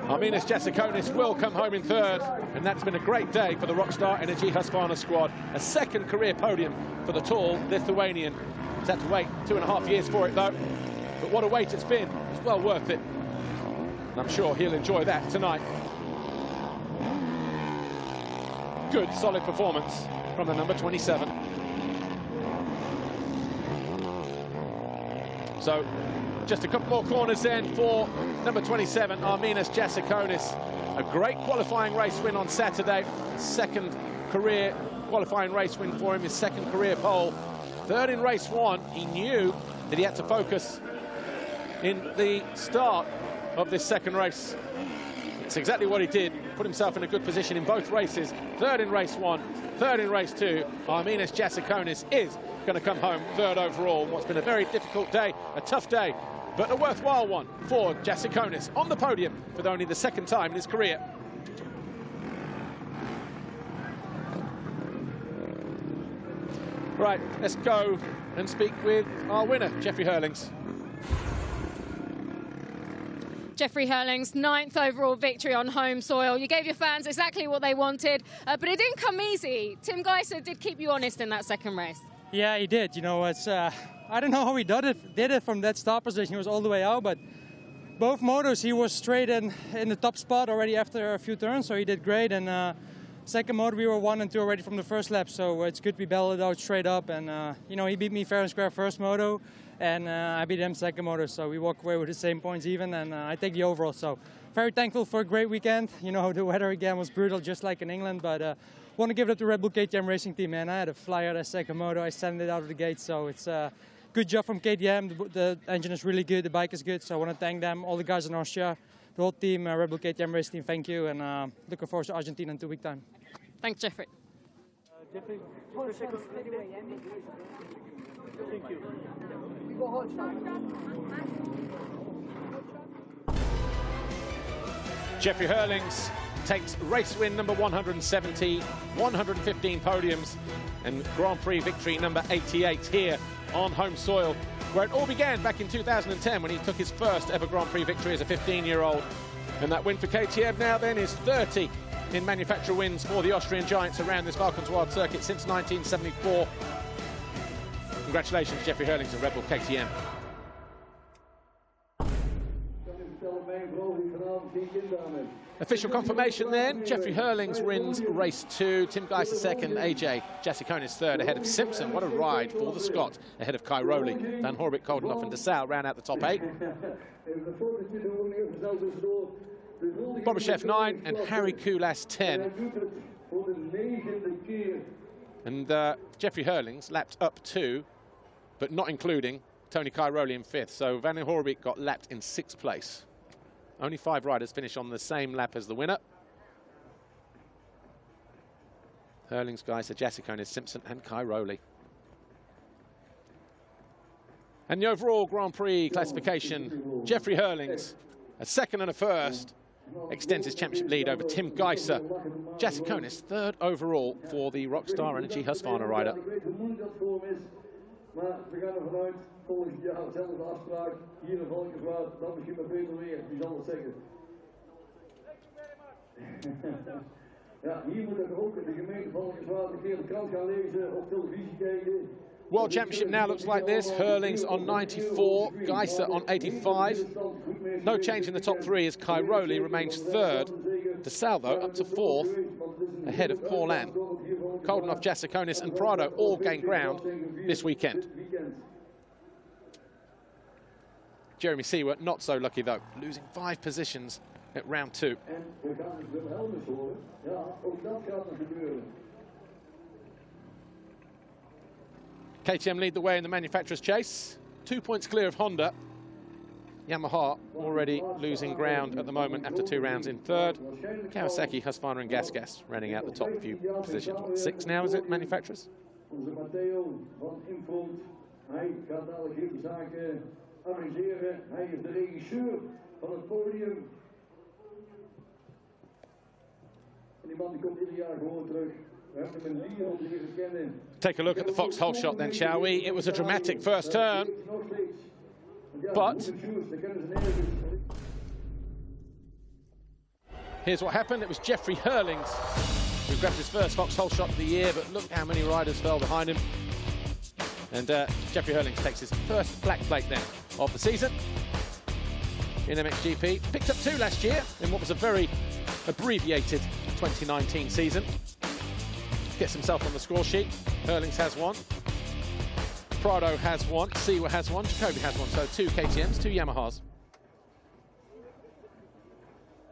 Arminas Jasikonis will come home in third, and that's been a great day for the Rockstar Energy Husqvarna squad. A second career podium for the tall Lithuanian. He's had to wait 2.5 years for it, though. But what a wait it's been. It's well worth it. And I'm sure he'll enjoy that tonight. Good, solid performance from the number 27. So, just a couple more corners then for number 27, Arminas Jasikonis. A great qualifying race win on Saturday. Second career qualifying race win for him, his second career pole. Third in race one. He knew that he had to focus in the start of this second race. It's exactly what he did. Put himself in a good position in both races. Third in race one, third in race two. Arminas Jasikonis is going to come home third overall. What's been a very difficult day, a tough day, but a worthwhile one for Jasikonis on the podium for only the second time in his career. Right, let's go and speak with our winner, Jeffrey Herlings. Jeffrey Herlings, 9th overall victory on home soil. You gave your fans exactly what they wanted, but it didn't come easy. Tim Gajser did keep you honest in that second race. Yeah, he did. You know, it's I don't know how he did it from that start position. He was all the way out, but both motos he was straight in the top spot already after a few turns, so he did great. And second moto we were 1 and 2 already from the first lap, so it's good we battled it out straight up. And you know, he beat me fair and square first moto, and I beat him second moto, so we walk away with the same points even, and I take the overall. So very thankful for a great weekend. You know, the weather again was brutal, just like in England, but want to give it up to Red Bull KTM Racing Team, man. I had a flyer that second moto. I sent it out of the gate, so it's a good job from KTM. The engine is really good, the bike is good, so I want to thank them, all the guys in Austria, the whole team, Red Bull KTM Racing Team, thank you, and looking forward to Argentina in 2 weeks' time. Thanks, Jeffrey. Jeffrey, thank you. Jeffrey Herlings takes race win number 170, 115 podiums, and Grand Prix victory number 88 here on home soil, where it all began back in 2010 when he took his first ever Grand Prix victory as a 15-year-old. And that win for KTM now then is 30 in manufacturer wins for the Austrian giants around this Valkenswaard circuit since 1974. Congratulations, Jeffrey Herlings and Red Bull KTM. Official confirmation then, Jeffrey Herlings wins race 2, Tim Gajser second, AJ Jasikonis third, ahead of Simpson. What a ride for the Scot, ahead of Kai Rowley. Van Horbik, Koldenhoff and De Salle round out the top 8. Bobashev 9 and Harry Kulas 10. And Jeffrey Herlings lapped up 2, but not including Tony Kai Rowley in 5th. So Van Horbik got lapped in 6th place. Only 5 riders finish on the same lap as the winner. Herlings, Gajser, Jasikonis, Simpson and Kai Rowley. And the overall Grand Prix classification, Jeffrey Herlings, a second and a first, extends his championship lead over Tim Gajser. Jasikonis, third overall for the Rockstar Energy Husqvarna rider. Maar we gaan ervan uit, volgend jaar dezelfde afspraak hier in Valkenswaard, dan misschien met beter weer, wie zal het zeggen. Ja, hier moet er ook de gemeente Valkenswaard een keer de krant gaan lezen, op televisie kijken. World Championship now looks like this. Herlings on 94, Gajser on 85. No change in the top 3 as Kai Rowley remains third. De Salle, though, up to 4th, ahead of Paul Ann. Koldenhoff, Jasikonis and Prado all gain ground this weekend. Jeremy Seewer not so lucky, though, losing 5 positions at round 2. KTM lead the way in the manufacturer's chase. 2 points clear of Honda. Yamaha already losing ground at the moment after 2 rounds in 3rd. Kawasaki, Husqvarna and Gas running out the top few positions. What, 6 now is it, manufacturers? Take a look at the foxhole shot then, shall we? It was a dramatic first turn, but Here's what happened. It was Jeffrey Herlings who grabbed his first Vauxhall shot of the year, but look how many riders fell behind him. And Jeffrey Herlings takes his first black plate then of the season in MXGP. Picked up 2 last year in what was a very abbreviated 2019 season. Gets himself on the score sheet. Herlings has 1. Prado has 1. Seewer has 1. Jacoby has 1. So 2 KTMs, 2 Yamahas.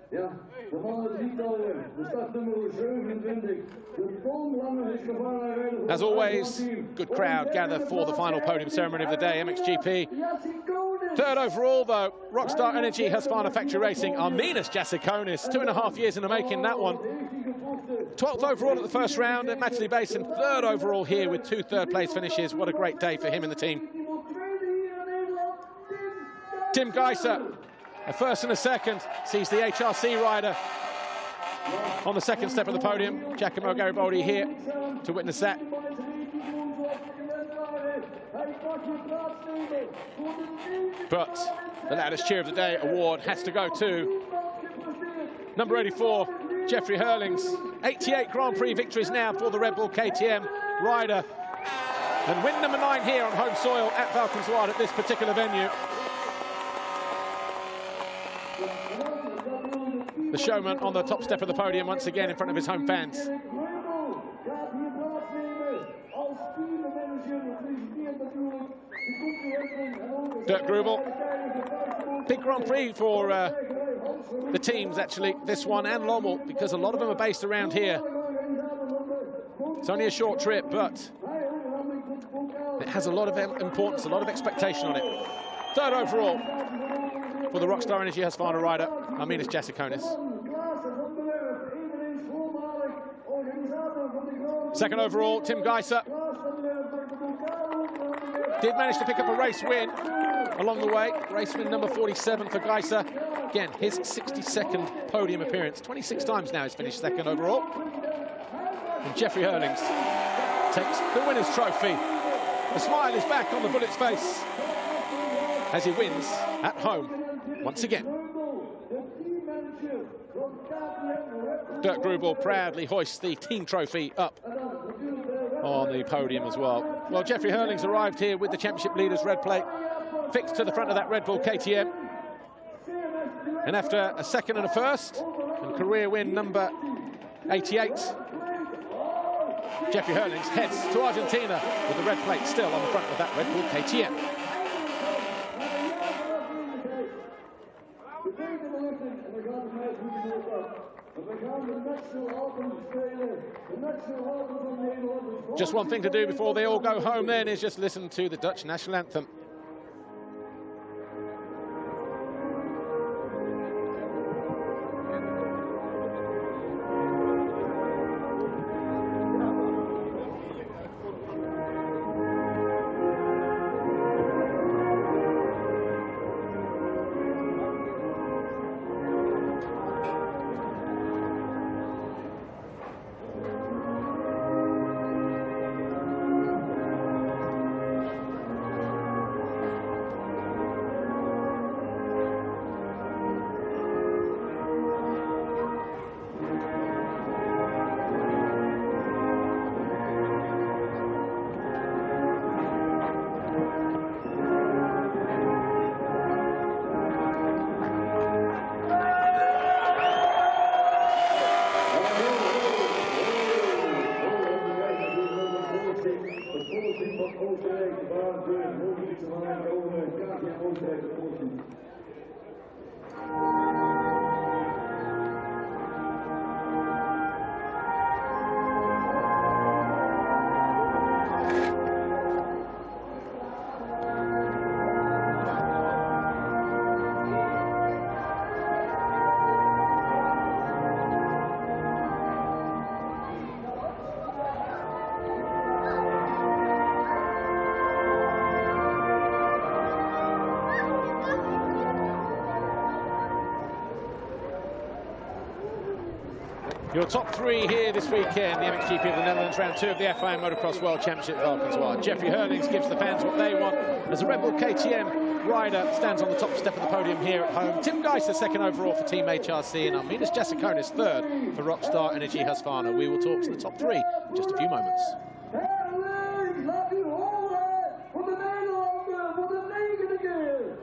Ja, de mannen ziet alweer. De startnummer 27. De Toonlanger is gevangen. As always, good crowd gather for the final podium ceremony of the day, MXGP. 3rd overall, though, Rockstar Energy has found a factory racing. Arminas Jasikonis, 2.5 years in the making, that one. 12th overall at the first round at Matchley Basin. 3rd overall here with 2 third-place finishes. What a great day for him and the team. Tim Gajser, a first and a second, sees the HRC rider on the second step of the podium. Giacomo Garibaldi here to witness that. But the loudest cheer of the day award has to go to number 84, Jeffrey Herlings. 88 Grand Prix victories now for the Red Bull KTM rider. And win number 9 here on home soil at Valkenswaard at this particular venue. The showman on the top step of the podium once again in front of his home fans. Dirk Grubel. Big Grand Prix for the teams, actually, this one and Lommel, because a lot of them are based around here. It's only a short trip, but it has a lot of importance, a lot of expectation on it. 3rd overall for the Rockstar Energy Husqvarna rider, Arminas Jasikonis. 2nd overall, Tim Gajser. Did manage to pick up a race win along the way. Race win number 47 for Gajser. Again, his 62nd podium appearance. 26 times now he's finished 2nd overall. And Jeffrey Herlings takes the winner's trophy. The smile is back on the Bullet's face as he wins at home once again. Dirk Grubel proudly hoists the team trophy up on the podium as well. Well, Jeffrey Herlings arrived here with the championship leader's red plate fixed to the front of that Red Bull KTM. And after a 2nd and a 1st, and career win number 88, Jeffrey Herlings heads to Argentina with the red plate still on the front of that Red Bull KTM. Just one thing to do before they all go home then is just listen to the Dutch national anthem. Your top three here this weekend, the MXGP of the Netherlands, round 2 of the FIM Motocross World Championship at Valkenswaard. Jeffrey Herlings gives the fans what they want as a Red Bull KTM rider stands on the top step of the podium here at home. Tim Gajser second overall for Team HRC, and Arminas Jasikonis third for Rockstar Energy Husqvarna. We will talk to the top three in just a few moments. Herlings, laat u horen voor de Nederlander voor de 9e keer.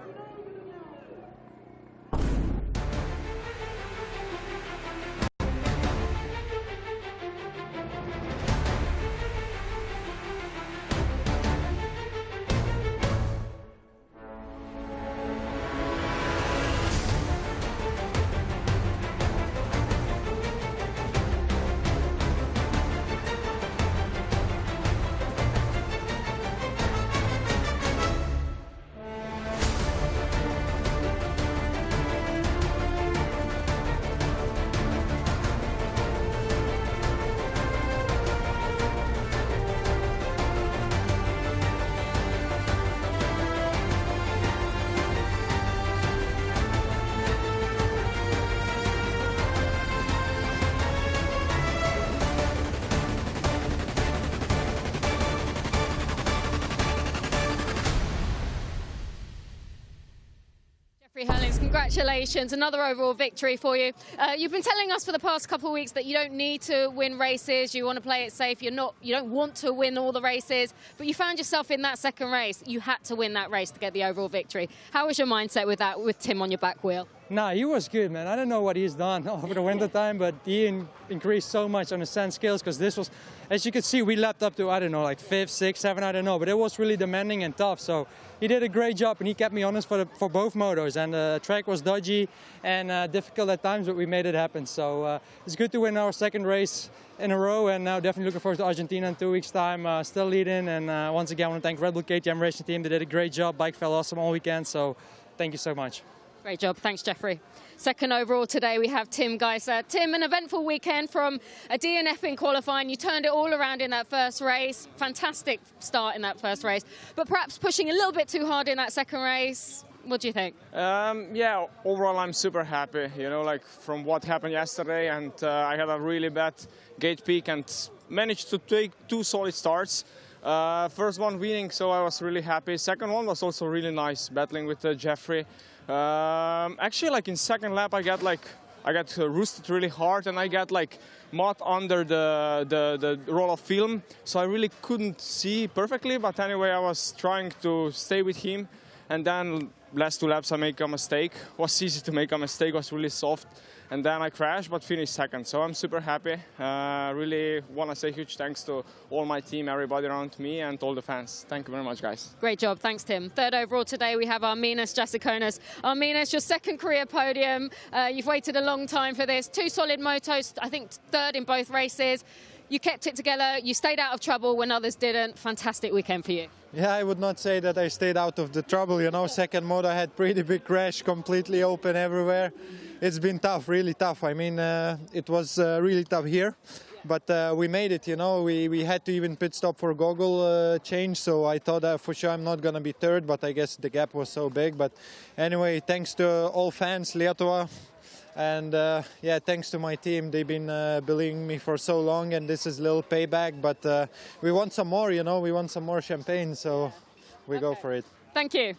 Herlings, congratulations, another overall victory for you. You've been telling us for the past couple of weeks that you don't need to win races, you want to play it safe, you don't want to win all the races, but you found yourself in that second race. You had to win that race to get the overall victory. How was your mindset with that, with Tim on your back wheel? Nah, he was good, man. I don't know what he's done over the winter time, but he increased so much on the sand skills, because this was, as you could see, we lapped up to, I don't know, like 5th, 6th, 7th, I don't know, but it was really demanding and tough. So he did a great job, and he kept me honest for both motos. And the track was dodgy and difficult at times, but we made it happen. So it's good to win our second race in a row, and now definitely looking forward to Argentina in 2 weeks' time. Still leading, and once again, I want to thank Red Bull KTM Racing Team. They did a great job. Bike felt awesome all weekend, so thank you so much. Great job. Thanks, Jeffrey. Second overall today, we have Tim Gajser. Tim, an eventful weekend from a DNF in qualifying. You turned it all around in that first race. Fantastic start in that first race, but perhaps pushing a little bit too hard in that second race. What do you think? Yeah, overall I'm super happy, you know, like from what happened yesterday, and I had a really bad gate peak and managed to take 2 solid starts. First one winning, so I was really happy. Second one was also really nice, battling with Jeffrey. Actually, like in second lap, I got roosted really hard, and I got like mud under the roll of film, so I really couldn't see perfectly. But anyway, I was trying to stay with him, and then last 2 laps I make a mistake. Was easy to make a mistake, was really soft, and then I crashed but finished second. So I'm super happy. Really want to say huge thanks to all my team, everybody around me, and all the fans. Thank you very much, guys. Great job. Thanks, Tim. Third overall today, we have Arminas Jasikonis. Arminas, your second career podium. You've waited a long time for this. 2 solid motos, I think third in both races. You kept it together. You stayed out of trouble when others didn't. Fantastic weekend for you. Yeah, I would not say that I stayed out of the trouble. You know, second moto I had pretty big crash, completely open everywhere. It's been tough, really tough. I mean, it was really tough here, but we made it, you know. We had to even pit stop for goggle change, so I thought for sure I'm not going to be third, but I guess the gap was so big. But anyway, thanks to all fans, Lietuvā. And yeah, thanks to my team. They've been believing in me for so long, and this is a little payback. But we want some more, you know. We want some more champagne, so we go for it. Thank you.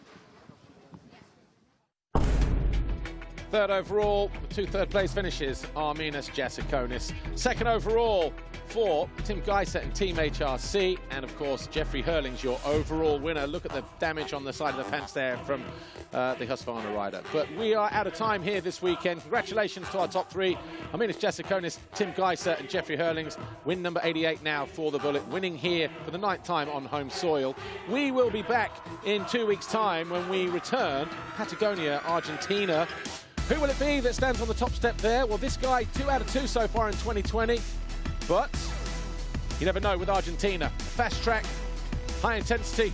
Third overall, 2 third-place finishes, Arminas Jasikonis. Second overall for Tim Gajser and Team HRC, and of course Jeffrey Herlings, your overall winner. Look at the damage on the side of the fence there from the Husqvarna rider. But we are out of time here this weekend. Congratulations to our top 3, Arminas Jasikonis, Tim Gajser and Jeffrey Herlings. Win number 88 now for the Bullet, winning here for the 9th time on home soil. We will be back in 2 weeks' time when we return Patagonia, Argentina. Who will it be that stands on the top step there? Well, this guy, 2 out of 2 so far in 2020. But you never know with Argentina. Fast track, high intensity.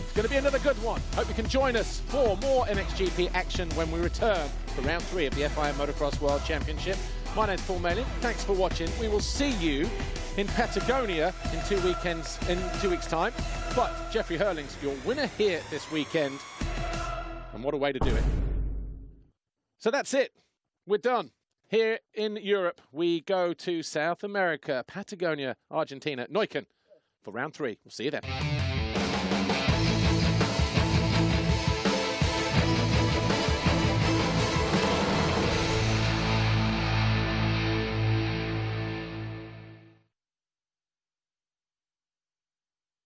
It's going to be another good one. Hope you can join us for more MXGP action when we return for round 3 of the FIM Motocross World Championship. My name's Paul Malin. Thanks for watching. We will see you in Patagonia in 2 weeks' time. But Jeffrey Herlings, your winner here this weekend. And what a way to do it. So that's it. We're done. Here in Europe, we go to South America, Patagonia, Argentina, Neuquén for round 3. We'll see you then.